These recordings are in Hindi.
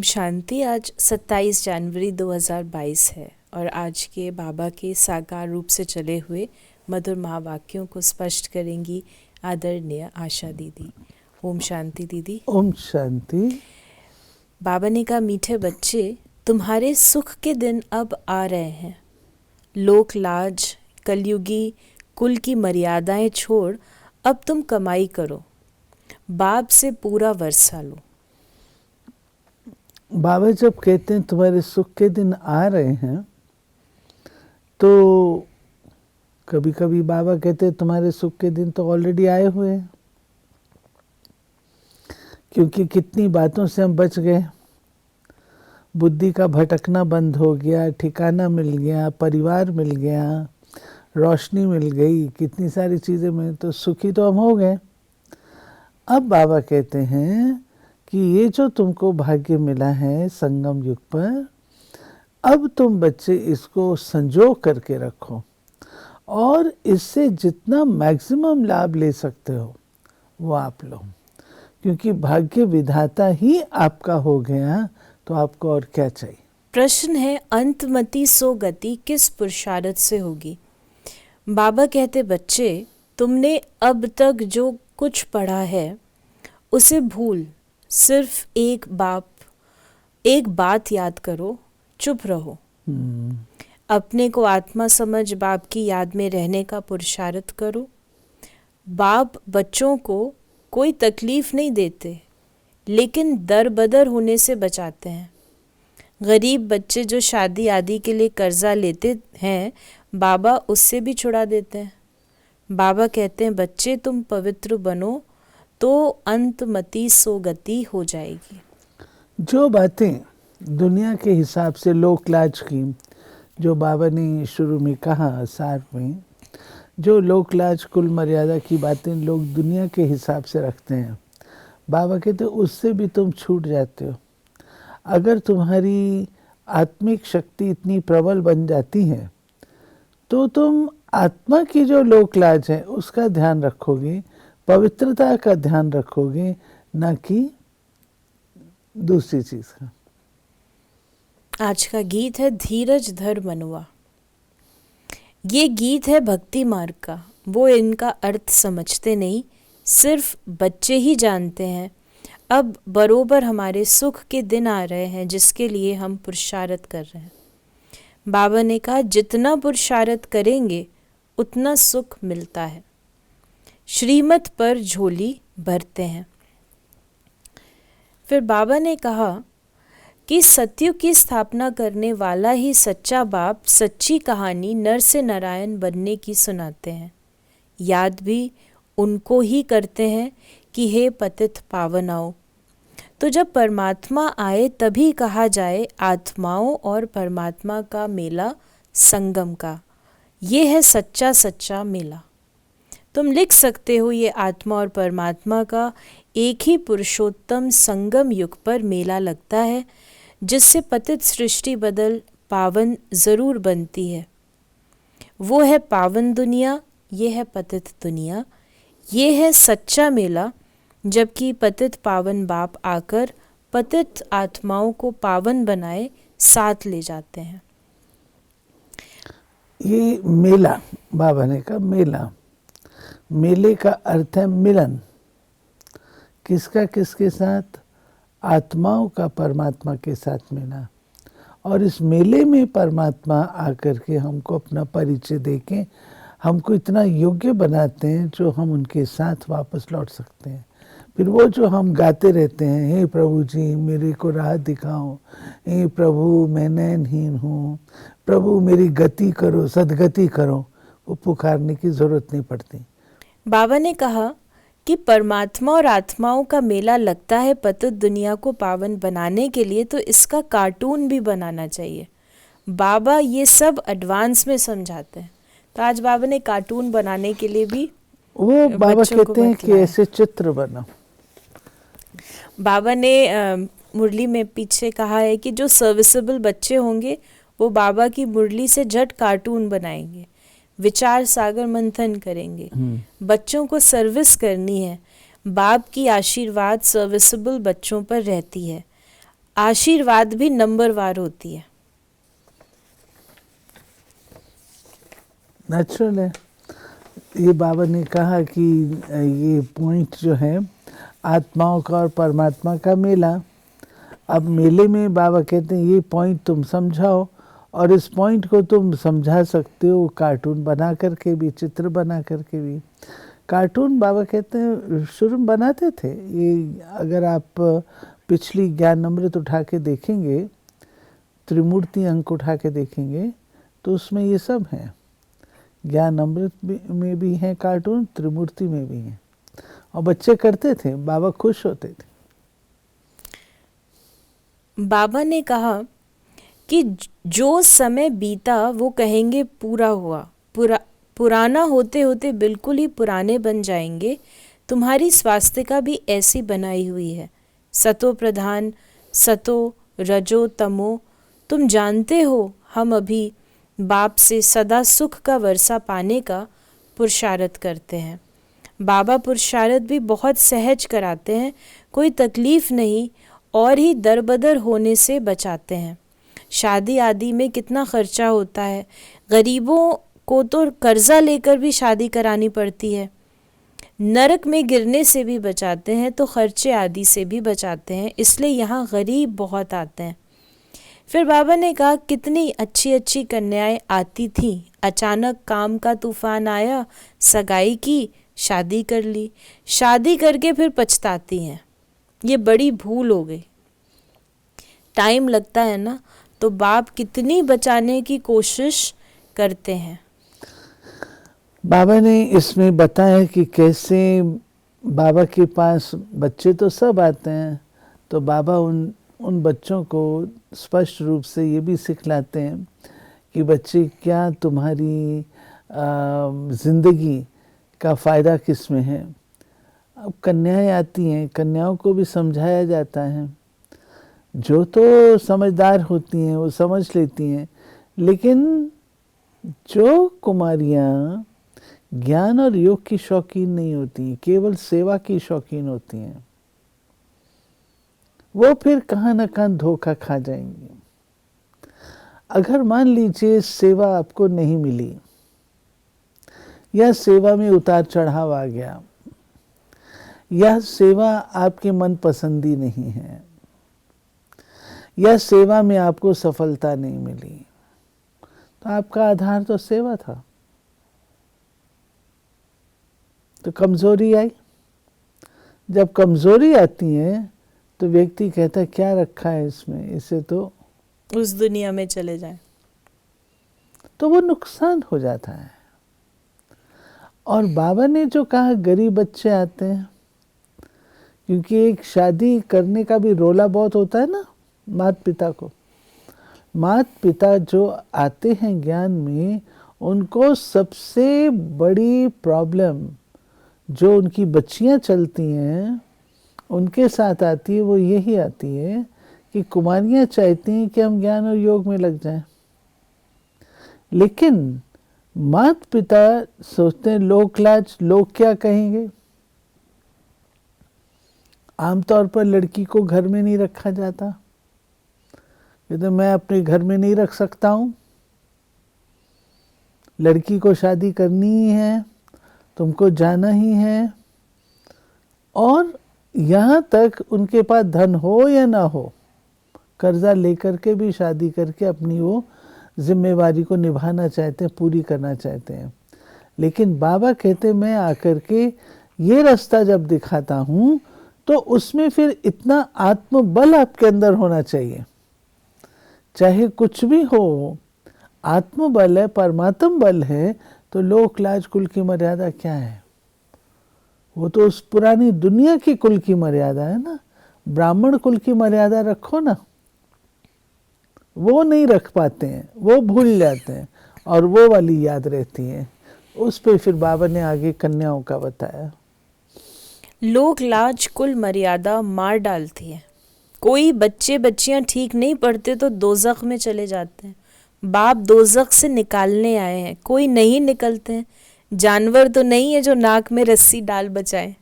ओम शांति। आज 27 जनवरी 2022 है और आज के बाबा के साकार रूप से चले हुए मधुर महावाक्यों को स्पष्ट करेंगी आदरणीय आशा दीदी। ओम शांति दीदी। ओम शांति। बाबा ने कहा, मीठे बच्चे, तुम्हारे सुख के दिन अब आ रहे हैं। लोक लाज, कलयुगी कुल की मर्यादाएं छोड़ अब तुम कमाई करो, बाप से पूरा वर्षा लो। बाबा जब कहते हैं तुम्हारे सुख के दिन आ रहे हैं, तो कभी कभी बाबा कहते हैं तुम्हारे सुख के दिन तो ऑलरेडी आए हुए हैं, क्योंकि कितनी बातों से हम बच गए। बुद्धि का भटकना बंद हो गया, ठिकाना मिल गया, परिवार मिल गया, रोशनी मिल गई, कितनी सारी चीज़ें मिली, तो सुखी तो हम हो गए। अब बाबा कहते हैं कि ये जो तुमको भाग्य मिला है संगम युग पर, अब तुम बच्चे इसको संजो करके रखो और इससे जितना मैक्सिमम लाभ ले सकते हो वो आप लो, क्योंकि भाग्य विधाता ही आपका हो गया, तो आपको और क्या चाहिए। प्रश्न है, अंतमति सो गति किस पुरुषार्थ से होगी। बाबा कहते, बच्चे, तुमने अब तक जो कुछ पढ़ा है उसे भूल, सिर्फ एक बात याद करो, चुप रहो। अपने को आत्मा समझ बाप की याद में रहने का पुरुषार्थ करो। बाप बच्चों को कोई तकलीफ नहीं देते, लेकिन दर बदर होने से बचाते हैं। गरीब बच्चे जो शादी आदि के लिए कर्जा लेते हैं, बाबा उससे भी छुड़ा देते हैं। बाबा कहते हैं, बच्चे तुम पवित्र बनो तो अंतमति सो गति हो जाएगी। जो बातें दुनिया के हिसाब से लोक लाज की, जो बाबा ने शुरू में कहा सार में, जो लोक लाज कुल मर्यादा की बातें लोग दुनिया के हिसाब से रखते हैं, बाबा कहते उससे भी तुम छूट जाते हो। अगर तुम्हारी आत्मिक शक्ति इतनी प्रबल बन जाती है तो तुम आत्मा की जो लोक लाज है उसका ध्यान रखोगे, पवित्रता का ध्यान रखोगे, न कि दूसरी चीज का। आज का गीत है धीरज धर मनुआ। ये गीत है भक्ति मार्ग का। वो इनका अर्थ समझते नहीं, सिर्फ बच्चे ही जानते हैं। अब बरोबर हमारे सुख के दिन आ रहे हैं जिसके लिए हम पुरुषार्थ कर रहे हैं। बाबा ने कहा, जितना पुरुषार्थ करेंगे उतना सुख मिलता है। श्रीमत पर झोली भरते हैं। फिर बाबा ने कहा कि सतयुग की स्थापना करने वाला ही सच्चा बाप सच्ची कहानी नर से नारायण बनने की सुनाते हैं। याद भी उनको ही करते हैं कि हे पतित पावन आओ। तो जब परमात्मा आए तभी कहा जाए आत्माओं और परमात्मा का मेला संगम का। ये है सच्चा सच्चा मेला। तुम लिख सकते हो, ये आत्मा और परमात्मा का एक ही पुरुषोत्तम संगम युग पर मेला लगता है, जिससे पतित सृष्टि बदल पावन ज़रूर बनती है। वो है पावन दुनिया, ये है पतित दुनिया। ये है सच्चा मेला, जबकि पतित पावन बाप आकर पतित आत्माओं को पावन बनाए साथ ले जाते हैं। ये मेला, बाबा ने कहा मेला, मेले का अर्थ है मिलन। किसका किसके साथ? आत्माओं का परमात्मा के साथ मिला। और इस मेले में परमात्मा आकर के हमको अपना परिचय देके हमको इतना योग्य बनाते हैं जो हम उनके साथ वापस लौट सकते हैं। फिर वो जो हम गाते रहते हैं, हे प्रभु जी मेरे को राह दिखाओ, हे प्रभु मैं नयनहीन हूँ, प्रभु मेरी गति करो, सदगति करो, वो पुकारने की ज़रूरत नहीं पड़ती। बाबा ने कहा कि परमात्मा और आत्माओं का मेला लगता है पतित दुनिया को पावन बनाने के लिए, तो इसका कार्टून भी बनाना चाहिए। बाबा ये सब एडवांस में समझाते हैं, तो आज बाबा ने कार्टून बनाने के लिए भी वो बाबा कहते हैं कि ऐसे चित्र बना। बाबा ने मुरली में पीछे कहा है कि जो सर्विसेबल बच्चे होंगे वो बाबा की मुरली से झट कार्टून बनाएंगे, विचार सागर मंथन करेंगे। बच्चों को सर्विस करनी है। बाप की आशीर्वाद सर्विसेबल बच्चों पर रहती है। आशीर्वाद भी नंबरवार होती है। नेचुरल है। ये बाबा ने कहा कि ये पॉइंट जो है आत्माओं का और परमात्मा का मेला। अब मेले में बाबा कहते हैं ये पॉइंट तुम समझाओ, और इस पॉइंट को तुम समझा सकते हो कार्टून बना करके भी, चित्र बना करके भी। कार्टून बाबा कहते हैं शुरू में बनाते थे ये। अगर आप पिछली ज्ञान अमृत उठा के देखेंगे, त्रिमूर्ति अंक उठा के देखेंगे, तो उसमें ये सब है। ज्ञान अमृत में भी हैं कार्टून, त्रिमूर्ति में भी हैं, और बच्चे करते थे, बाबा खुश होते थे। बाबा ने कहा कि जो समय बीता वो कहेंगे पूरा हुआ, पुराना होते होते बिल्कुल ही पुराने बन जाएंगे। तुम्हारी स्वास्तिका भी ऐसी बनाई हुई है, सतो प्रधान, सतो रजो तमो। तुम जानते हो हम अभी बाप से सदा सुख का वर्षा पाने का पुरुषार्थ करते हैं। बाबा पुरुषार्थ भी बहुत सहज कराते हैं, कोई तकलीफ नहीं, और ही दरबदर होने से बचाते हैं। शादी आदि में कितना खर्चा होता है, गरीबों को तो कर्जा लेकर भी शादी करानी पड़ती है। नरक में गिरने से भी बचाते हैं तो खर्चे आदि से भी बचाते हैं, इसलिए यहाँ गरीब बहुत आते हैं। फिर बाबा ने कहा कितनी अच्छी अच्छी कन्याएं आती थीं, अचानक काम का तूफान आया, सगाई की, शादी कर ली, शादी करके फिर पछताती हैं। ये बड़ी भूल हो गई। टाइम लगता है ना, तो बाप कितनी बचाने की कोशिश करते हैं। बाबा ने इसमें बताया कि कैसे बाबा के पास बच्चे तो सब आते हैं, तो बाबा उन बच्चों को स्पष्ट रूप से ये भी सिखलाते हैं कि बच्चे क्या तुम्हारी ज़िंदगी का फ़ायदा किस में है। अब कन्याएं आती हैं, कन्याओं को भी समझाया जाता है। जो तो समझदार होती हैं वो समझ लेती हैं, लेकिन जो कुमारियाँ ज्ञान और योग की शौकीन नहीं होती, केवल सेवा की शौकीन होती हैं, वो फिर कहाँ न कहाँ धोखा खा जाएंगी। अगर मान लीजिए सेवा आपको नहीं मिली, या सेवा में उतार चढ़ाव आ गया, या सेवा आपके मन पसंदी नहीं है, या सेवा में आपको सफलता नहीं मिली, तो आपका आधार तो सेवा था, तो कमजोरी आई। जब कमजोरी आती है तो व्यक्ति कहता है क्या रखा है इसमें, इसे तो उस दुनिया में चले जाए, तो वो नुकसान हो जाता है। और बाबा ने जो कहा गरीब बच्चे आते हैं, क्योंकि एक शादी करने का भी रोला बहुत होता है ना माता पिता को। माता पिता जो आते हैं ज्ञान में, उनको सबसे बड़ी प्रॉब्लम जो उनकी बच्चियां चलती हैं उनके साथ आती है, वो यही आती है कि कुमारियां चाहती हैं कि हम ज्ञान और योग में लग जाएं, लेकिन माता पिता सोचते हैं लोक लाज, लोग क्या कहेंगे। आमतौर पर लड़की को घर में नहीं रखा जाता, कहते मैं अपने घर में नहीं रख सकता हूँ, लड़की को शादी करनी ही है, तुमको जाना ही है। और यहाँ तक उनके पास धन हो या ना हो, कर्जा लेकर के भी शादी करके अपनी वो जिम्मेवारी को निभाना चाहते हैं, पूरी करना चाहते हैं। लेकिन बाबा कहते मैं आकर के ये रास्ता जब दिखाता हूँ तो उसमें फिर इतना आत्मबल आपके अंदर होना चाहिए, चाहे कुछ भी हो, आत्मबल है, परमात्म बल है, तो लोक लाज कुल की मर्यादा क्या है। वो तो उस पुरानी दुनिया की कुल की मर्यादा है ना। ब्राह्मण कुल की मर्यादा रखो ना, वो नहीं रख पाते हैं, वो भूल जाते हैं, और वो वाली याद रहती है। उस पे फिर बाबा ने आगे कन्याओं का बताया। लोक लाज कुल मर्यादा मार डालती है। कोई बच्चे बच्चियां ठीक नहीं पढ़ते तो दोजख में चले जाते हैं। बाप दोजख से निकालने आए हैं, कोई नहीं निकलते हैं। जानवर तो नहीं है जो नाक में रस्सी डाल बचाए।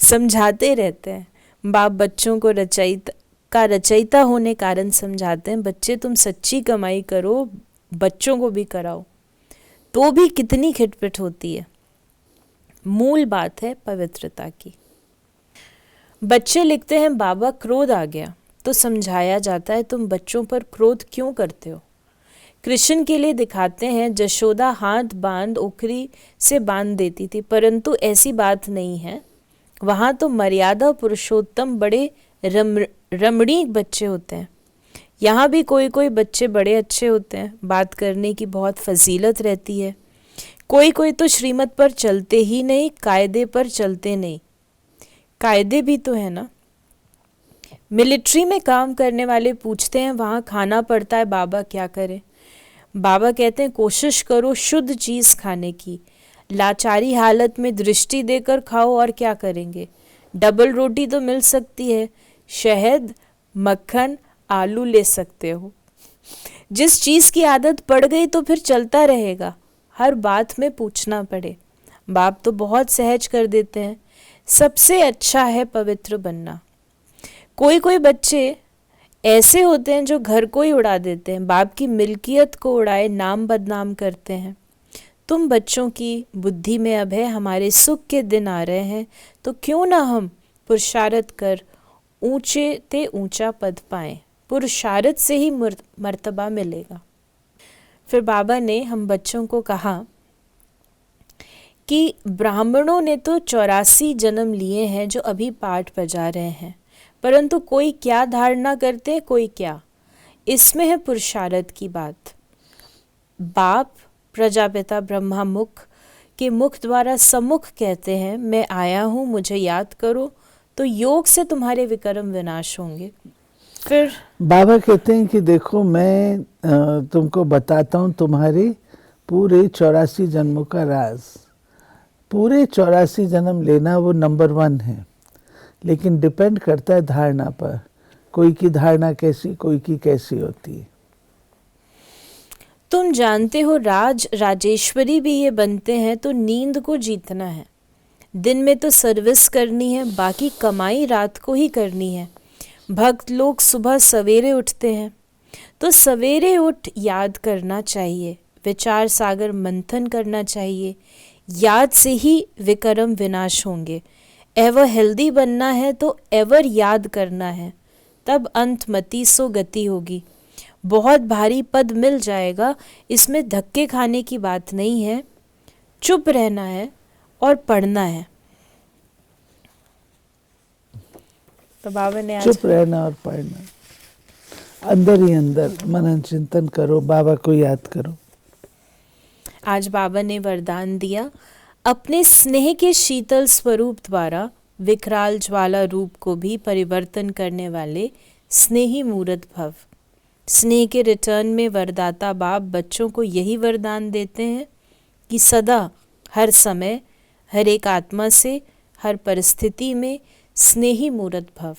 समझाते रहते हैं। बाप बच्चों को का रचयिता होने कारण समझाते हैं, बच्चे तुम सच्ची कमाई करो, बच्चों को भी कराओ, तो भी कितनी खिटपिट होती है। मूल बात है पवित्रता की। बच्चे लिखते हैं, बाबा क्रोध आ गया, तो समझाया जाता है तुम बच्चों पर क्रोध क्यों करते हो। कृष्ण के लिए दिखाते हैं, जशोदा हाथ बांध ओखरी से बांध देती थी, परंतु ऐसी बात नहीं है। वहाँ तो मर्यादा पुरुषोत्तम बड़े रमणीक बच्चे होते हैं। यहाँ भी कोई कोई बच्चे बड़े अच्छे होते हैं, बात करने की बहुत फजीलत रहती है। कोई कोई तो श्रीमत पर चलते ही नहीं, कायदे पर चलते नहीं। कायदे भी तो है ना। मिलिट्री में काम करने वाले पूछते हैं, वहाँ खाना पड़ता है, बाबा क्या करें। बाबा कहते हैं, कोशिश करो शुद्ध चीज़ खाने की। लाचारी हालत में दृष्टि देकर खाओ, और क्या करेंगे। डबल रोटी तो मिल सकती है, शहद मक्खन आलू ले सकते हो। जिस चीज़ की आदत पड़ गई तो फिर चलता रहेगा, हर बात में पूछना पड़े। बाप तो बहुत सहज कर देते हैं। सबसे अच्छा है पवित्र बनना। कोई कोई बच्चे ऐसे होते हैं जो घर को ही उड़ा देते हैं, बाप की मिल्कियत को उड़ाए नाम बदनाम करते हैं। तुम बच्चों की बुद्धि में अब है, हमारे सुख के दिन आ रहे हैं, तो क्यों ना हम पुरुषार्थ कर ऊंचे ते ऊंचा पद पाएं। पुरुषार्थ से ही मर्तबा मिलेगा। फिर बाबा ने हम बच्चों को कहा कि ब्राह्मणों ने तो 84 जन्म लिए हैं जो अभी पाठ बजा रहे हैं, परंतु कोई क्या धारणा करते, कोई क्या। इसमें है पुरुषार्थ की बात। बाप प्रजापिता ब्रह्मा मुख के मुख द्वारा सम्मुख कहते हैं, मैं आया हूँ, मुझे याद करो, तो योग से तुम्हारे विक्रम विनाश होंगे। फिर बाबा कहते हैं कि देखो मैं तुमको बताता हूँ तुम्हारे पूरे 84 जन्मों का राज। पूरे 84 जन्म लेना वो नंबर 1 है, लेकिन डिपेंड करता है धारणा पर। कोई की धारणा कैसी, कोई की कैसी होती है। तुम जानते हो राजेश्वरी भी ये बनते हैं तो नींद को जीतना है। दिन में तो सर्विस करनी है, बाकी कमाई रात को ही करनी है। भक्त लोग सुबह सवेरे उठते हैं, तो सवेरे उठ याद करना चाहिए, विचार सागर मंथन करना चाहिए। याद से ही विक्रम विनाश होंगे। एवर हेल्दी बनना है तो एवर याद करना है, तब अंतमति सो गति होगी। बहुत भारी पद मिल जाएगा, इसमें धक्के खाने की बात नहीं है। चुप रहना है और पढ़ना है। तो बाबा ने चुप रहना और पढ़ना, अंदर ही अंदर मनन चिंतन करो, बाबा को याद करो। आज बाबा ने वरदान दिया, अपने स्नेह के शीतल स्वरूप द्वारा विकराल ज्वाला रूप को भी परिवर्तन करने वाले स्नेही मूर्त भव। स्नेह के रिटर्न में वरदाता बाप बच्चों को यही वरदान देते हैं कि सदा, हर समय, हर एक आत्मा से, हर परिस्थिति में स्नेही मूर्त भव।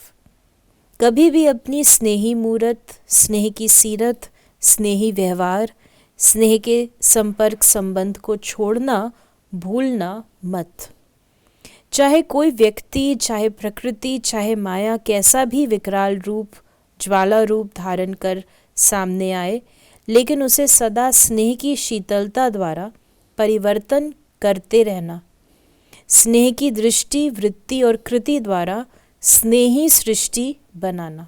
कभी भी अपनी स्नेही मूर्त, स्नेह की सीरत, स्नेही व्यवहार, स्नेह के संपर्क संबंध को छोड़ना, भूलना मत। चाहे कोई व्यक्ति, चाहे प्रकृति, चाहे माया कैसा भी विकराल रूप, ज्वाला रूप धारण कर सामने आए, लेकिन उसे सदा स्नेह की शीतलता द्वारा परिवर्तन करते रहना। स्नेह की दृष्टि, वृत्ति और कृति द्वारा स्नेही सृष्टि बनाना।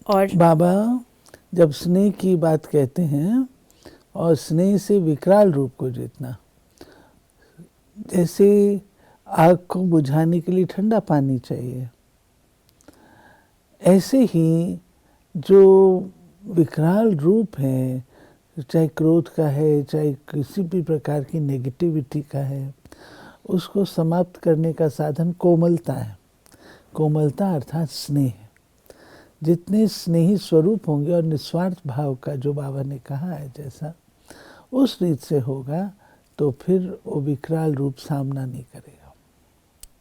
और बाबा जब स्नेह की बात कहते हैं और स्नेह से विकराल रूप को जीतना, जैसे आग को बुझाने के लिए ठंडा पानी चाहिए, ऐसे ही जो विकराल रूप है, चाहे क्रोध का है, चाहे किसी भी प्रकार की नेगेटिविटी का है, उसको समाप्त करने का साधन कोमलता है। कोमलता अर्थात स्नेह। जितने स्नेही स्वरूप होंगे और निस्वार्थ भाव का जो बाबा ने कहा है जैसा, उस रीत से होगा तो फिर वो विकराल रूप सामना नहीं करेगा।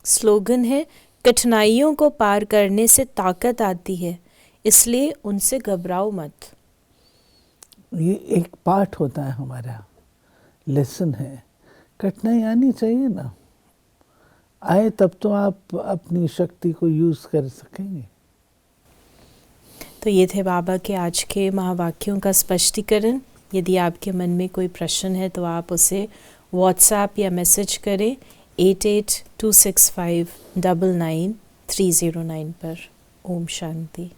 स्लोगन है, कठिनाइयों को पार करने से ताकत आती है, इसलिए उनसे घबराओ मत। ये एक पाठ होता है, हमारा लेसन है। कठिनाई आनी चाहिए ना, आए तब तो आप अपनी शक्ति को यूज़ कर सकेंगे। तो ये थे बाबा के आज के महावाक्यों का स्पष्टीकरण। यदि आपके मन में कोई प्रश्न है तो आप उसे व्हाट्सएप या मैसेज करें 8826599309 पर। ओम शांति।